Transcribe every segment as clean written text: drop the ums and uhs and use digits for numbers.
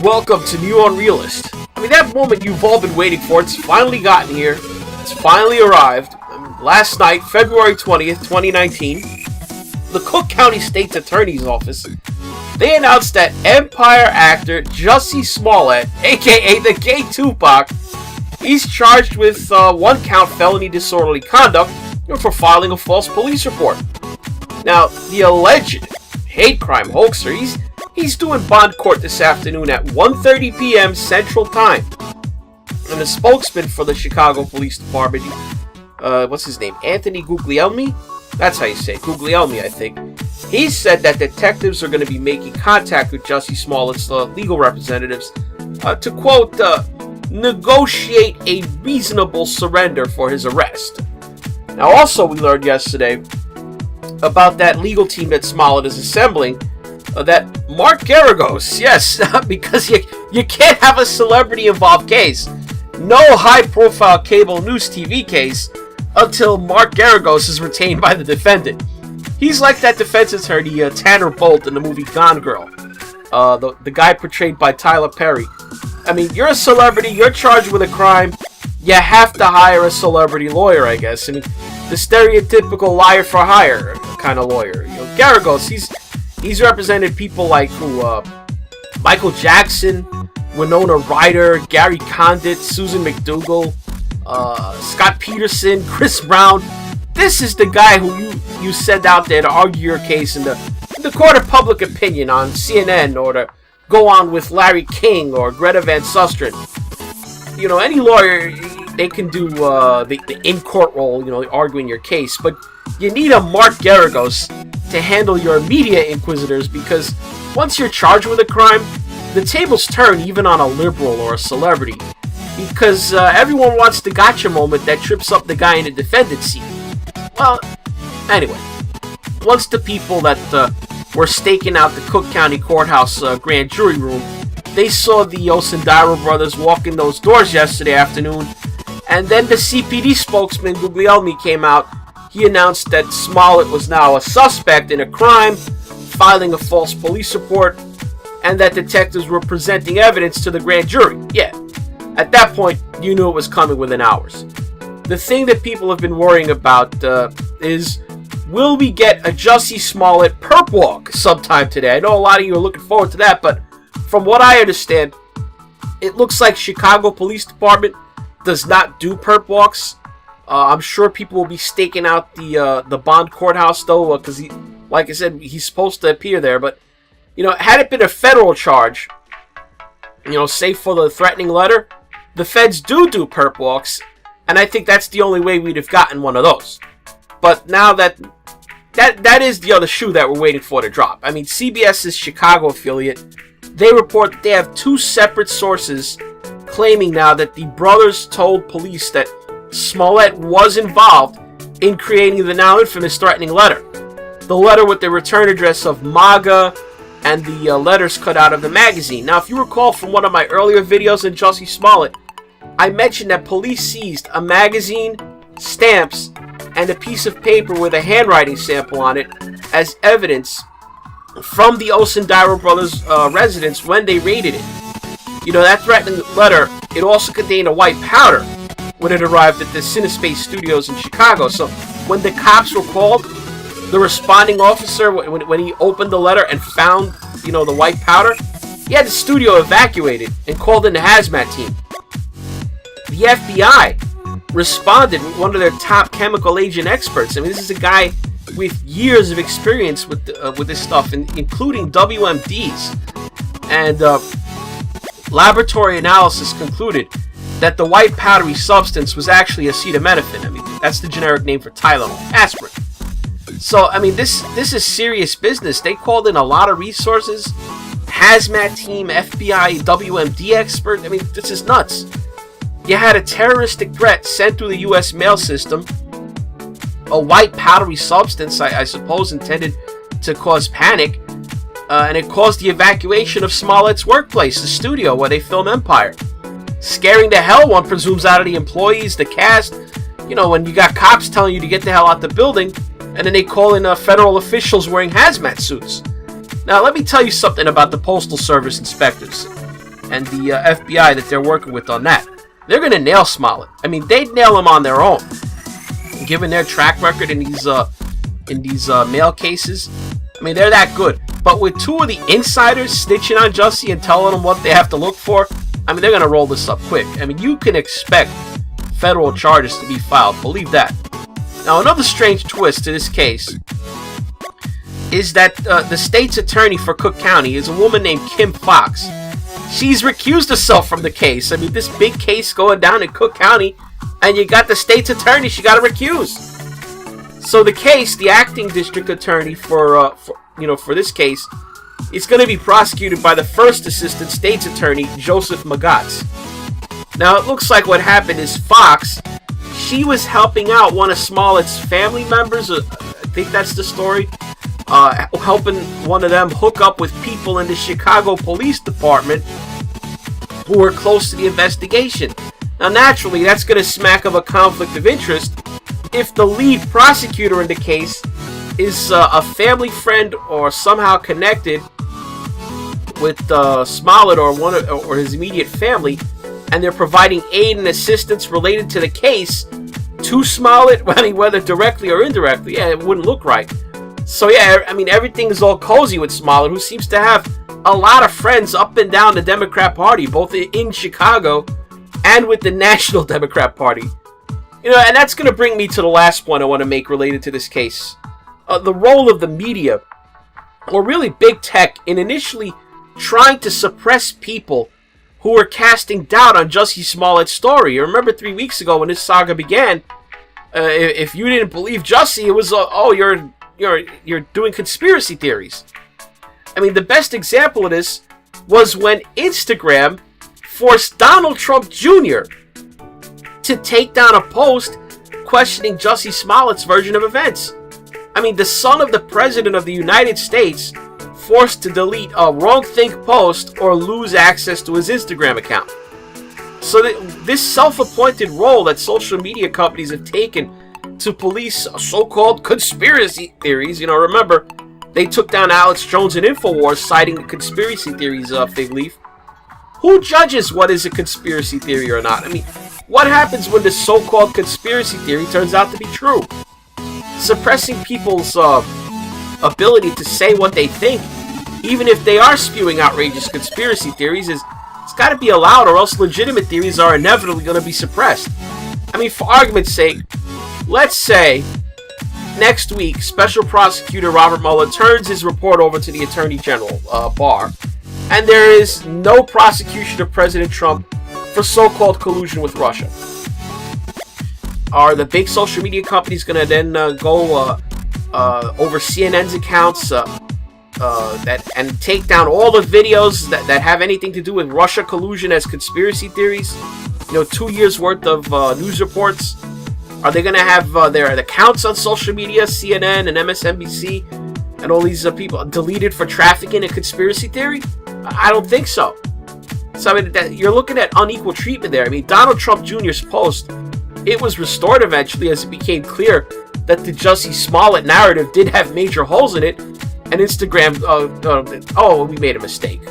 Welcome to New Unrealist. I mean, that moment you've all been waiting for, it's finally gotten here. It's finally arrived. Last night, February 20th, 2019, the Cook County State's Attorney's Office, they announced that Empire actor Jussie Smollett, aka the Gay Tupac, he's charged with one-count felony disorderly conduct for filing a false police report. Now, the alleged hate crime hoaxer, he's doing bond court this afternoon at 1:30 p.m. Central Time. And the spokesman for the Chicago Police Department, what's his name? Anthony Guglielmi? That's how you say it. Guglielmi, I think. He said that detectives are going to be making contact with Jussie Smollett's legal representatives to, quote, negotiate a reasonable surrender for his arrest. Now, also, we learned yesterday about that legal team that Smollett is assembling, that Mark Geragos, yes, because you can't have a celebrity-involved case, no high-profile cable news TV case, until Mark Geragos is retained by the defendant. He's like that defense attorney Tanner Bolt in the movie Gone Girl, the guy portrayed by Tyler Perry. I mean, you're a celebrity, you're charged with a crime, you have to hire a celebrity lawyer, I guess. I mean, the stereotypical liar for hire kind of lawyer. You know, Geragos, he's represented people like Michael Jackson, Winona Ryder, Gary Condit, Susan McDougal, Scott Peterson, Chris Brown. This is the guy who you send out there to argue your case in the court of public opinion on CNN, or to go on with Larry King or Greta Van Susteren. You know, any lawyer, they can do the in-court role, you know, arguing your case, but you need a Mark Geragos to handle your media inquisitors, because once you're charged with a crime, the tables turn even on a liberal or a celebrity, because everyone wants the gotcha moment that trips up the guy in the defendant's seat. Well, anyway, once the people that were staking out the Cook County Courthouse grand jury room, they saw the Osendiro brothers walk in those doors yesterday afternoon, and then the CPD spokesman Guglielmi came out. He announced that Smollett was now a suspect in a crime, filing a false police report, and that detectives were presenting evidence to the grand jury. Yeah, at that point, you knew it was coming within hours. The thing that people have been worrying about is, will we get a Jussie Smollett perp walk sometime today? I know a lot of you are looking forward to that, but from what I understand, it looks like Chicago Police Department does not do perp walks. I'm sure people will be staking out the Bond courthouse, though, because like I said, he's supposed to appear there. But, you know, had it been a federal charge, you know, say for the threatening letter, the feds do perp walks, and I think that's the only way we'd have gotten one of those. But now that is the other shoe that we're waiting for to drop. I mean, CBS's Chicago affiliate, they report that they have two separate sources claiming now that the brothers told police that Smollett was involved in creating the now infamous threatening letter. The letter with the return address of MAGA and the letters cut out of the magazine. Now, if you recall from one of my earlier videos on Jussie Smollett, I mentioned that police seized a magazine, stamps, and a piece of paper with a handwriting sample on it as evidence from the Osendiro brothers' residence when they raided it. You know, that threatening letter, it also contained a white powder when it arrived at the Cinespace Studios in Chicago. So when the cops were called, the responding officer, when he opened the letter and found, you know, the white powder, he had the studio evacuated and called in the hazmat team. The FBI responded with one of their top chemical agent experts. I mean, this is a guy with years of experience with this stuff, including WMDs. And laboratory analysis concluded that the white powdery substance was actually acetaminophen. I mean, that's the generic name for Tylenol, aspirin. So, I mean, this is serious business. They called in a lot of resources, hazmat team, FBI, WMD expert. I mean, this is nuts. You had a terroristic threat sent through the U.S. mail system, a white powdery substance, I suppose, intended to cause panic, and it caused the evacuation of Smollett's workplace, the studio where they film Empire. Scaring the hell, one presumes, out of the employees, the cast. You know, when you got cops telling you to get the hell out the building, and then they call in federal officials wearing hazmat suits. Now, let me tell you something about the Postal Service inspectors and the FBI that they're working with on that. They're going to nail Smollett. I mean, they'd nail him on their own. Given their track record in these mail cases, I mean, they're that good. But with two of the insiders snitching on Jussie and telling them what they have to look for, I mean, they're going to roll this up quick. I mean, you can expect federal charges to be filed. Believe that. Now, another strange twist to this case is that the state's attorney for Cook County is a woman named Kim Foxx. She's recused herself from the case. I mean, this big case going down in Cook County, and you got the state's attorney, she got to recuse. So the case, the acting district attorney for this case, is going to be prosecuted by the first assistant state's attorney, Joseph Magatz. Now, it looks like what happened is Fox, she was helping out one of Smollett's family members, I think that's the story, helping one of them hook up with people in the Chicago Police Department who were close to the investigation. Now, naturally, that's going to smack of a conflict of interest if the lead prosecutor in the case is a family friend or somehow connected with Smollett or his immediate family, and they're providing aid and assistance related to the case to Smollett, whether directly or indirectly. Yeah, it wouldn't look right. So yeah, I mean, everything is all cozy with Smollett, who seems to have a lot of friends up and down the Democrat Party, both in Chicago and with the National Democrat Party. You know, and that's going to bring me to the last point I want to make related to this case. The role of the media, or really big tech, in initially trying to suppress people who were casting doubt on Jussie Smollett's story. You remember 3 weeks ago when this saga began, if you didn't believe Jussie, it was, you're doing conspiracy theories. I mean, the best example of this was when Instagram forced Donald Trump Jr. to take down a post questioning Jussie Smollett's version of events. I mean, the son of the President of the United States forced to delete a wrong-think post or lose access to his Instagram account. So this self-appointed role that social media companies have taken to police so-called conspiracy theories, you know, remember, they took down Alex Jones and InfoWars citing the conspiracy theories fig leaf. Who judges what is a conspiracy theory or not? I mean, what happens when this so-called conspiracy theory turns out to be true? Suppressing people's ability to say what they think, even if they are spewing outrageous conspiracy theories, it's got to be allowed, or else legitimate theories are inevitably going to be suppressed. I mean, for argument's sake, let's say next week, Special Prosecutor Robert Mueller turns his report over to the Attorney General, Barr, and there is no prosecution of President Trump for so-called collusion with Russia. Are the big social media companies going to then go over CNN's accounts and take down all the videos that have anything to do with Russia collusion as conspiracy theories? You know, 2 years worth of news reports. Are they going to have their accounts on social media, CNN and MSNBC, and all these people deleted for trafficking in conspiracy theory? I don't think so. So, I mean, you're looking at unequal treatment there. I mean, Donald Trump Jr.'s post, it was restored eventually as it became clear that the Jussie Smollett narrative did have major holes in it, and Instagram, we made a mistake.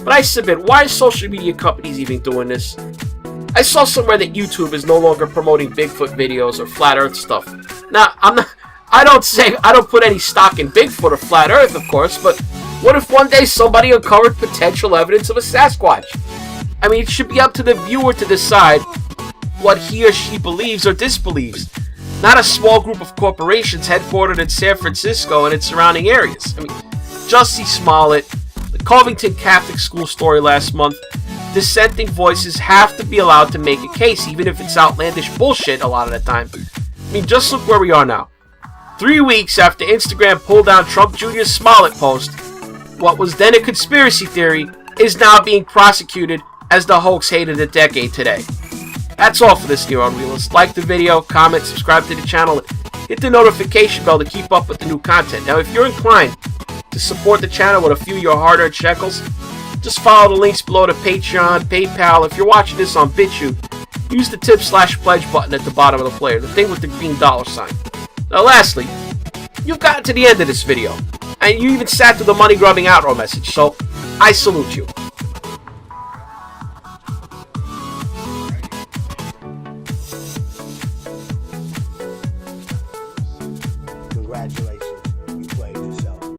But I submit, why are social media companies even doing this? I saw somewhere that YouTube is no longer promoting Bigfoot videos or flat Earth stuff. Now, I don't put any stock in Bigfoot or flat Earth, of course, but what if one day somebody uncovered potential evidence of a Sasquatch? I mean, it should be up to the viewer to decide what he or she believes or disbelieves. not a small group of corporations headquartered in San Francisco and its surrounding areas. I mean, Jussie Smollett, the Covington Catholic School story last month, dissenting voices have to be allowed to make a case, even if it's outlandish bullshit a lot of the time. I mean, just look where we are now. 3 weeks after Instagram pulled down Trump Jr.'s Smollett post, what was then a conspiracy theory is now being prosecuted as the hoax hate of the decade today. That's all for this New Unrealist. Like the video, comment, subscribe to the channel, and hit the notification bell to keep up with the new content. Now, if you're inclined to support the channel with a few of your hard-earned shekels, just follow the links below to Patreon, PayPal. If you're watching this on BitChute, use the tip/pledge button at the bottom of the player, the thing with the green dollar sign. Now lastly, you've gotten to the end of this video, and you even sat through the money-grubbing outro message, so I salute you.